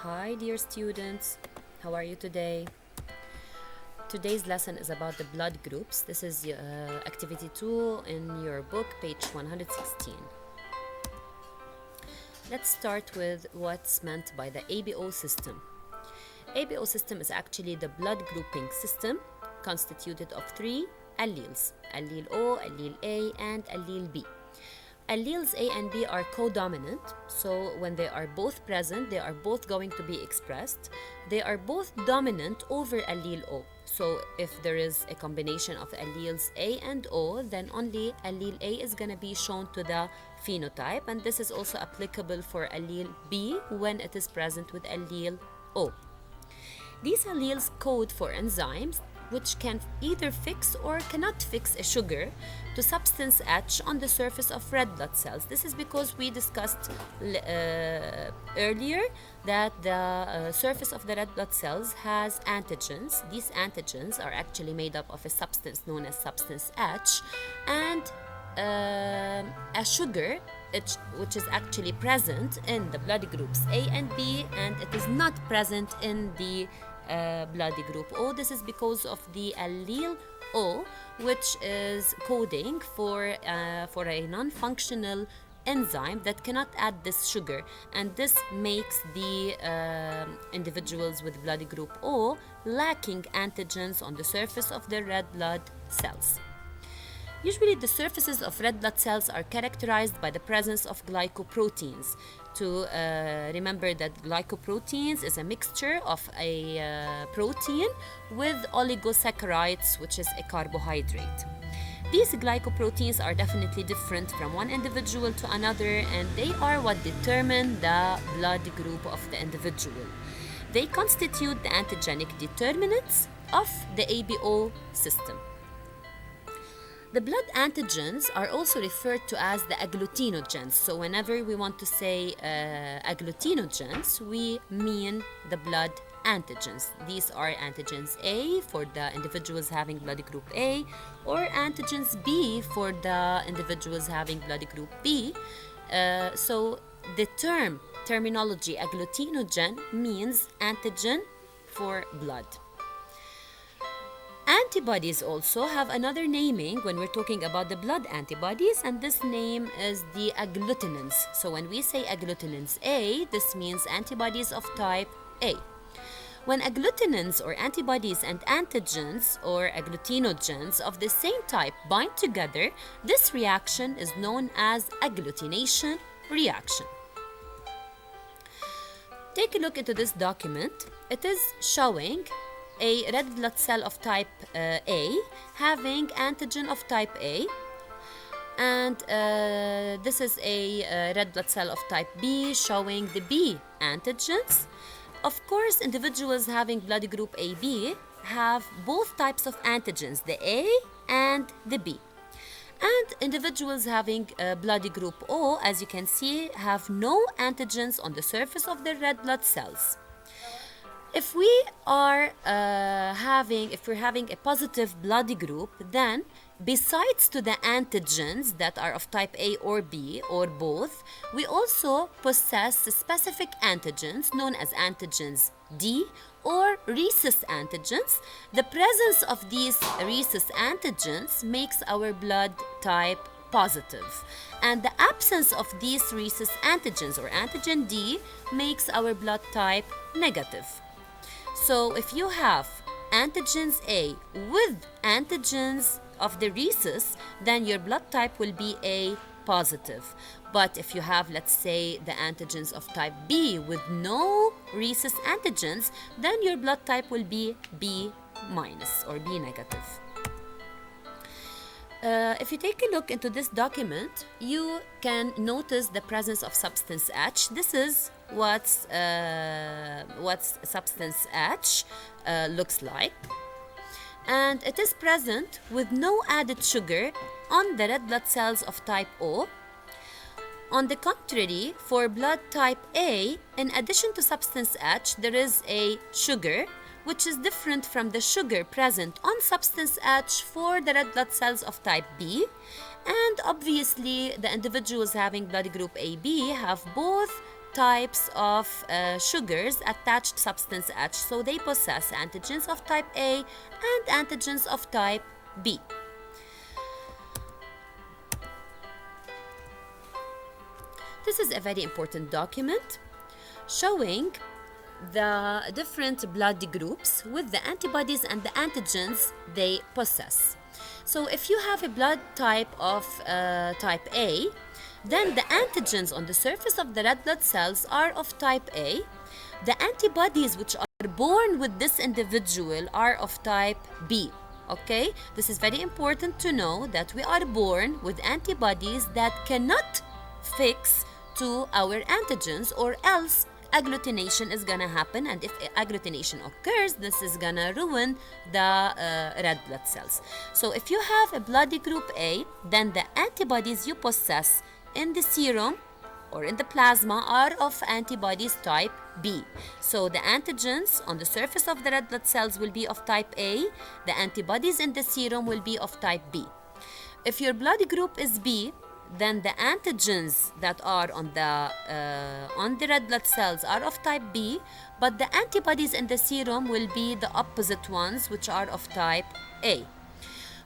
Hi dear students, how are you today? Today's lesson is about the blood groups. This is activity 2 in your book, page 116. Let's start with what's meant by the ABO system. ABO system is actually the blood grouping system constituted of 3 alleles, allele O, allele A, and allele B. Alleles A and B are codominant, so when they are both present, they are both going to be expressed. They are both dominant over allele O. So if there is a combination of alleles A and O, then only allele A is going to be shown to the phenotype, and this is also applicable for allele B when it is present with allele O. These alleles code for enzymes which can either fix or cannot fix a sugar to substance H on the surface of red blood cells. This is because we discussed earlier that the surface of the red blood cells has antigens. These antigens are actually made up of a substance known as substance H and a sugar which is actually present in the blood groups A and B, and it is not present in the blood group O. This is because of the allele O, which is coding for a non-functional enzyme that cannot add this sugar, and this makes the individuals with blood group O lacking antigens on the surface of their red blood cells. Usually the surfaces of red blood cells are characterized by the presence of glycoproteins. To remember that glycoproteins is a mixture of a protein with oligosaccharides, which is a carbohydrate. These glycoproteins are definitely different from one individual to another, and they are what determine the blood group of the individual. They constitute the antigenic determinants of the ABO system. The blood antigens are also referred to as the agglutinogens. So whenever we want to say agglutinogens, we mean the blood antigens. These are antigens A for the individuals having blood group A, or antigens B for the individuals having blood group B. So the terminology agglutinogen means antigen for blood. Antibodies also have another naming when we're talking about the blood antibodies, and this name is the agglutinins. So when we say agglutinins A, this means antibodies of type A. When agglutinins or antibodies and antigens or agglutinogens of the same type bind together, this reaction is known as agglutination reaction. Take a look into this document. It is showing a red blood cell of type A having antigen of type A, and this is a red blood cell of type B showing the B antigens. Of course, individuals having blood group AB have both types of antigens, the A and the B. And individuals having blood group O, as you can see, have no antigens on the surface of their red blood cells. If we're having a positive blood group, then besides to the antigens that are of type A or B or both, we also possess specific antigens known as antigens D or rhesus antigens. The presence of these rhesus antigens makes our blood type positive, and the absence of these rhesus antigens or antigen D makes our blood type negative. So if you have antigens A with antigens of the rhesus, then your blood type will be A positive. But if you have, let's say, the antigens of type B with no rhesus antigens, then your blood type will be B minus or B negative. If you take a look into this document, you can notice the presence of substance H. This is what substance H looks like, and it is present with no added sugar on the red blood cells of type O. On the contrary, for blood type A, in addition to substance H, there is a sugar which is different from the sugar present on substance H for the red blood cells of type B. And obviously, the individuals having blood group AB have both types of sugars attached to substance H, so they possess antigens of type A and antigens of type B. This is a very important document showing the different blood groups with the antibodies and the antigens they possess. So if you have a blood type of type A, then the antigens on the surface of the red blood cells are of type A. The antibodies which are born with this individual are of type B. Okay, this is very important to know that we are born with antibodies that cannot fix to our antigens, or else agglutination is gonna happen, and if agglutination occurs, this is gonna ruin the red blood cells. So if you have a blood group A, then the antibodies you possess in the serum or in the plasma are of antibodies type B. So the antigens on the surface of the red blood cells will be of type A, the antibodies in the serum will be of type B. If your blood group is B, then the antigens that are on the red blood cells are of type B, but the antibodies in the serum will be the opposite ones, which are of type A.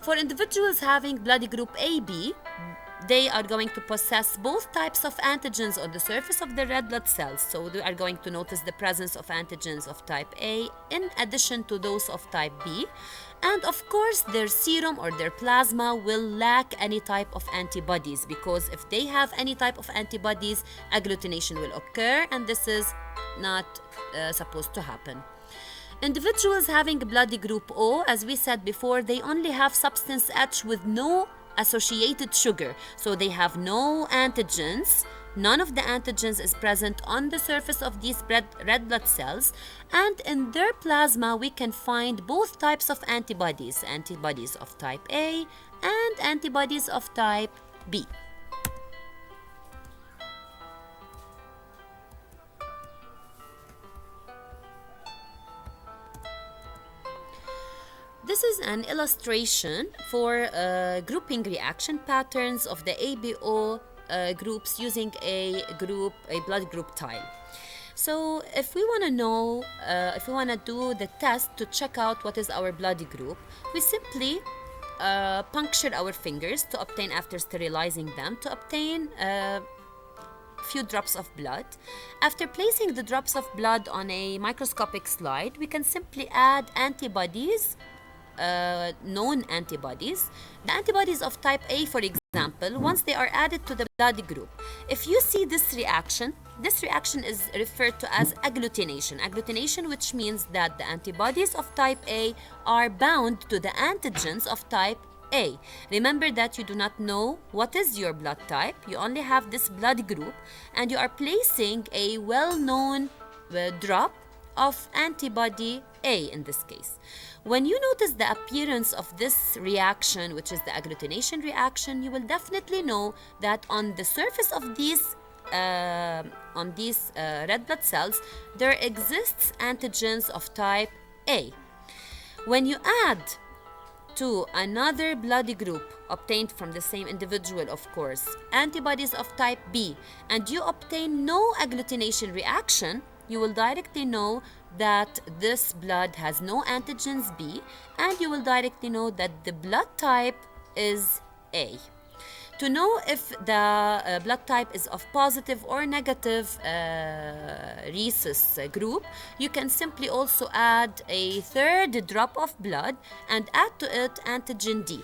For individuals having blood group AB, they are going to possess both types of antigens on the surface of the red blood cells. So they are going to notice the presence of antigens of type A in addition to those of type B. And of course, their serum or their plasma will lack any type of antibodies, because if they have any type of antibodies, agglutination will occur, and this is not supposed to happen. Individuals having blood group O, as we said before, they only have substance H with no associated sugar, so they have no antigens. None of the antigens is present on the surface of these red blood cells, and in their plasma we can find both types of antibodies, antibodies of type A and antibodies of type B. This is an illustration for grouping reaction patterns of the ABO groups using a blood group tile. So if we want to know, if we want to do the test to check out what is our blood group, we simply puncture our fingers to obtain, after sterilizing them, to obtain few drops of blood. After placing the drops of blood on a microscopic slide, we can simply add antibodies, known antibodies. The antibodies of type A, for example, once they are added to the blood group, if you see this reaction is referred to as agglutination. Agglutination, which means that the antibodies of type A are bound to the antigens of type A. Remember that you do not know what is your blood type. You only have this blood group, and you are placing a well-known drop of antibody A in this case. When you notice the appearance of this reaction, which is the agglutination reaction, you will definitely know that on the surface of these red blood cells, there exists antigens of type A. When you add to another blood group obtained from the same individual, of course, antibodies of type B, and you obtain no agglutination reaction, you will directly know that this blood has no antigens B, and you will directly know that the blood type is A. To know if the blood type is of positive or negative rhesus group, you can simply also add a third drop of blood and add to it antigen D.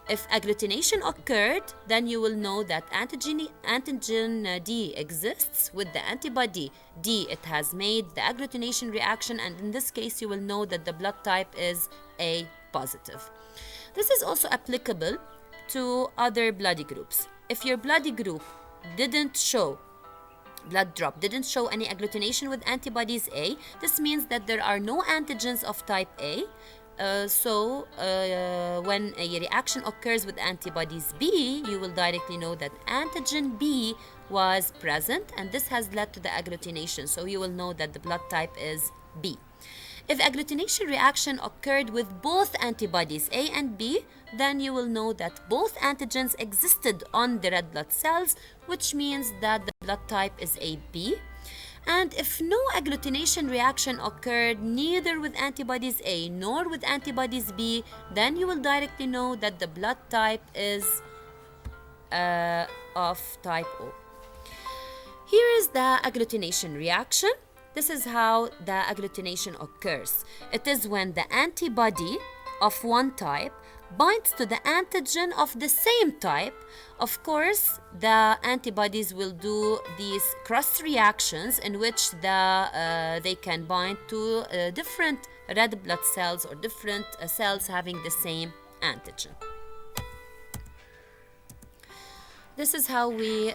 If agglutination occurred, then you will know that antigen D exists with the antibody D. It has made the agglutination reaction, and in this case, you will know that the blood type is A positive. This is also applicable to other blood groups. If your blood group didn't show any agglutination with antibodies A, this means that there are no antigens of type A. When a reaction occurs with antibodies B, you will directly know that antigen B was present, and this has led to the agglutination, so you will know that the blood type is B. If agglutination reaction occurred with both antibodies A and B, then you will know that both antigens existed on the red blood cells, which means that the blood type is AB. And if no agglutination reaction occurred neither with antibodies A nor with antibodies B, then you will directly know that the blood type is of type O. Here is the agglutination reaction. This is how the agglutination occurs. It is when the antibody of one type binds to the antigen of the same type. Of course, the antibodies will do these cross reactions in which they can bind to different red blood cells or different cells having the same antigen. This is how we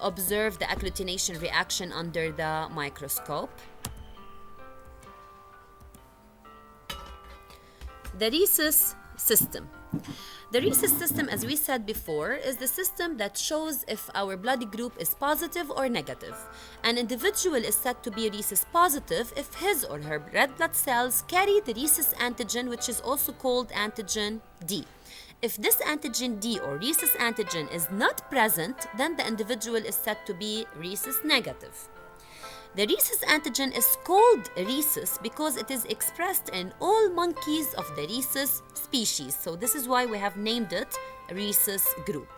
observe the agglutination reaction under the microscope. The rhesus system. The rhesus system, as we said before, is the system that shows if our blood group is positive or negative. An individual is said to be rhesus positive if his or her red blood cells carry the rhesus antigen, which is also called antigen D. If this antigen D or rhesus antigen is not present, then the individual is said to be rhesus negative. The rhesus antigen is called rhesus because it is expressed in all monkeys of the rhesus species. So this is why we have named it rhesus group.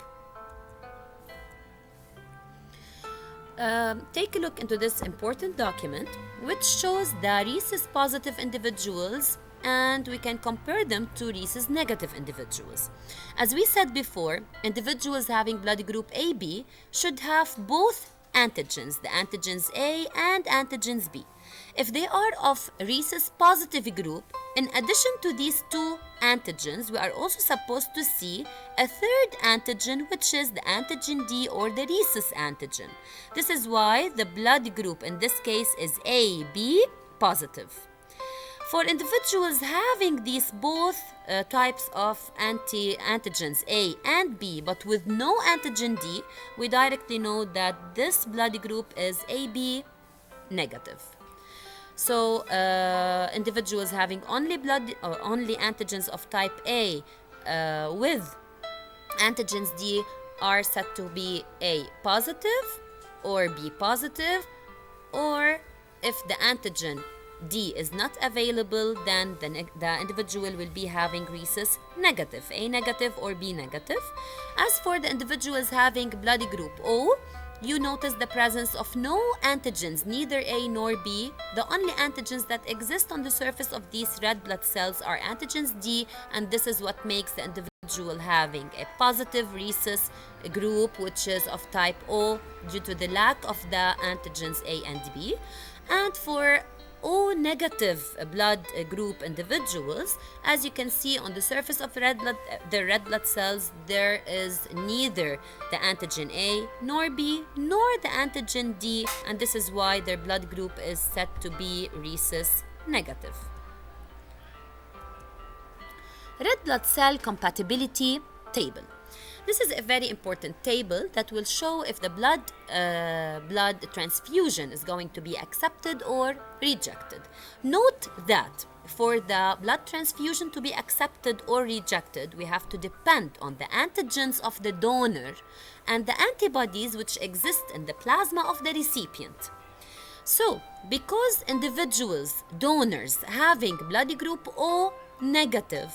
Take a look into this important document, which shows the rhesus positive individuals, and we can compare them to rhesus negative individuals. As we said before, individuals having blood group AB should have both antigens, the antigens A and antigens B. If they are of rhesus positive group, in addition to these two antigens, we are also supposed to see a third antigen, which is the antigen D or the rhesus antigen. This is why the blood group in this case is AB positive. For individuals having these both types of antigens A and B, but with no antigen D, we directly know that this blood group is AB negative. So individuals having only antigens of type A with antigens D are said to be A positive or B positive, or if the antigen D is not available, then the individual will be having rhesus negative, A negative or B negative. As for the individuals having blood group O, you notice the presence of no antigens, neither A nor B. The only antigens that exist on the surface of these red blood cells are antigens D, and this is what makes the individual having a positive rhesus group, which is of type O, due to the lack of the antigens A and B. And for O negative blood group individuals, as you can see on the surface of the red blood cells, there is neither the antigen A nor B nor the antigen D, and this is why their blood group is said to be rhesus negative. Red blood cell compatibility table. This is a very important table that will show if the blood transfusion is going to be accepted or rejected. Note that for the blood transfusion to be accepted or rejected, we have to depend on the antigens of the donor and the antibodies which exist in the plasma of the recipient. So, because individuals, donors having blood group O negative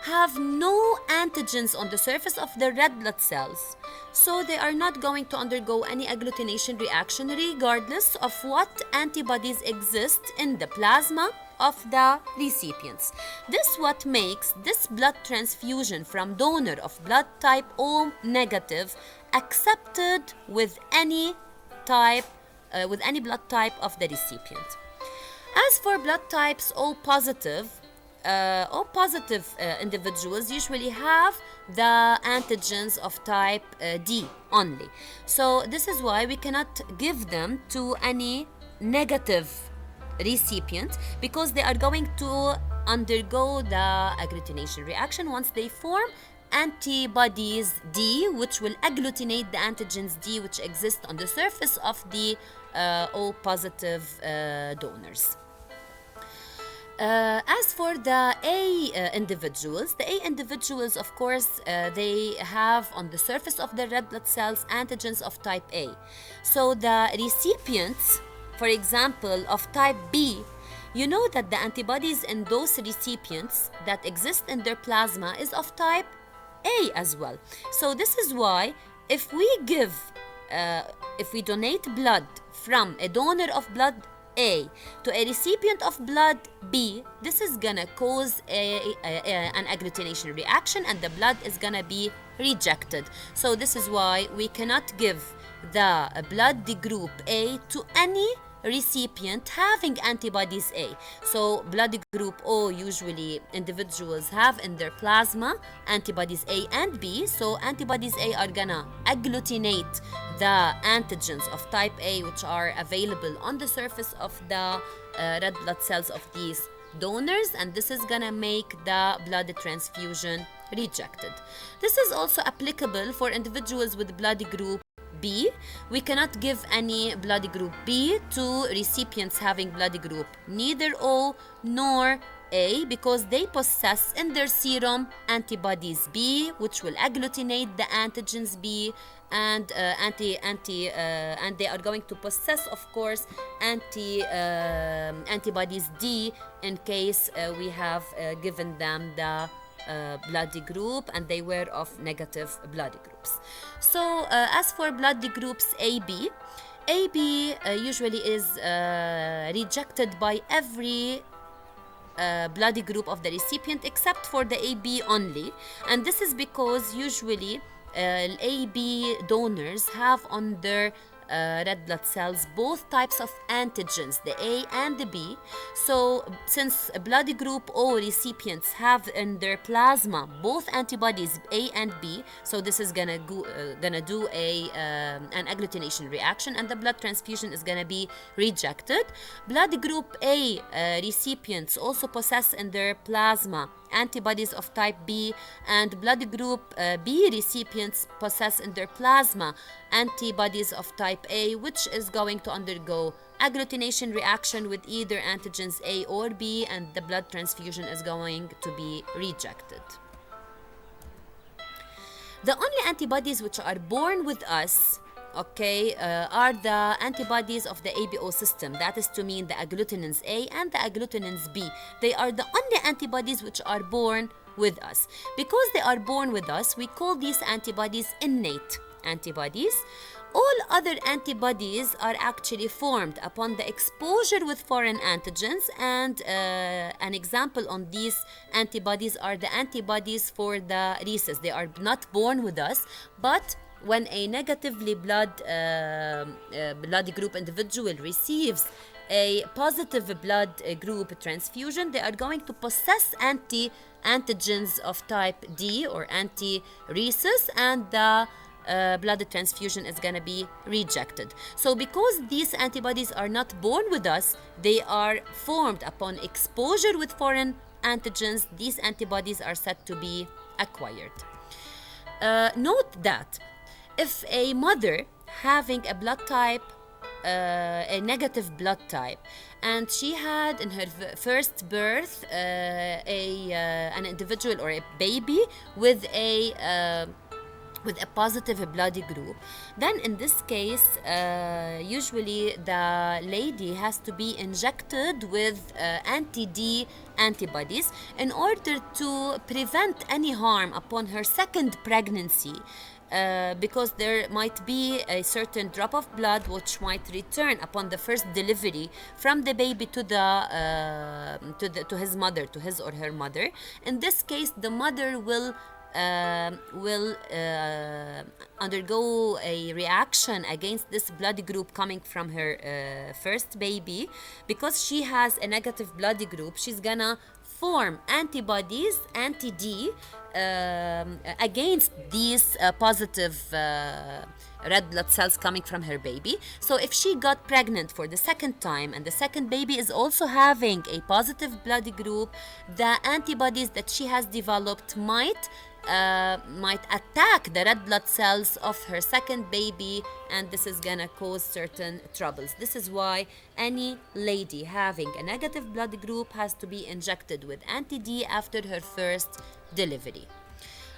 have no antigens on the surface of the red blood cells, so they are not going to undergo any agglutination reaction regardless of what antibodies exist in the plasma of the recipients. This what makes this blood transfusion from donor of blood type O negative accepted with any blood type of the recipient. As for blood types O positive individuals usually have the antigens of type D only. So this is why we cannot give them to any negative recipient, because they are going to undergo the agglutination reaction once they form antibodies D, which will agglutinate the antigens D which exist on the surface of the O positive donors. As for the A individuals, of course, they have on the surface of the red blood cells antigens of type A. So the recipients for example, of type B, you know that the antibodies in those recipients that exist in their plasma is of type A as well. So this is why if we donate blood from a donor of blood A to a recipient of blood B, this is gonna cause an agglutination reaction and the blood is gonna be rejected. So this is why we cannot give the blood group A to any recipient having antibodies A. So blood group O, usually individuals have in their plasma antibodies A and B. So antibodies A are gonna agglutinate the antigens of type A which are available on the surface of the red blood cells of these donors, and this is gonna make the blood transfusion rejected. This is also applicable for individuals with blood group B. We cannot give any blood group B to recipients having blood group neither O nor A because they possess in their serum antibodies B, which will agglutinate the antigens B, and and they are going to possess, of course, antibodies D in case we have given them the blood group and they were of negative blood groups. So as for blood groups AB usually is rejected by every blood group of the recipient except for the AB only, and this is because usually AB donors have on their red blood cells both types of antigens, the A and the B. So since blood group O recipients have in their plasma both antibodies A and B, so this is gonna do an agglutination reaction and the blood transfusion is gonna be rejected. Blood group A recipients also possess in their plasma antibodies of type B, and blood group B recipients possess in their plasma antibodies of type A, which is going to undergo agglutination reaction with either antigens A or B, and the blood transfusion is going to be rejected. The only antibodies which are born with us are the antibodies of the ABO system, that is to mean the agglutinins A and the agglutinins B. They are the only antibodies which are born with us. Because they are born with us, we call these antibodies innate antibodies. All other antibodies are actually formed upon the exposure with foreign antigens, and an example on these antibodies are the antibodies for the rhesus. They are not born with us, but when a negatively blood group individual receives a positive blood group transfusion, they are going to possess antigens of type D or anti-rhesus, and the blood transfusion is going to be rejected. So because these antibodies are not born with us, they are formed upon exposure with foreign antigens. These antibodies are said to be acquired. Note that if a mother having a blood type, a negative blood type, and she had in her first birth an individual or a baby with a positive blood group, then in this case usually the lady has to be injected with anti-D antibodies in order to prevent any harm upon her second pregnancy. Because there might be a certain drop of blood which might return upon the first delivery from the baby to his mother, to his or her mother. In this case, the mother will undergo a reaction against this blood group coming from her first baby. Because she has a negative blood group, she's gonna form antibodies, anti-D, against these positive red blood cells coming from her baby. So if she got pregnant for the second time and the second baby is also having a positive blood group, the antibodies that she has developed might attack the red blood cells of her second baby, and this is gonna cause certain troubles. This is why any lady having a negative blood group has to be injected with anti-D after her first delivery.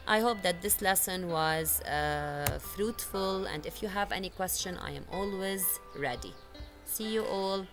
I hope that this lesson was fruitful, and if you have any question, I am always ready. See you all.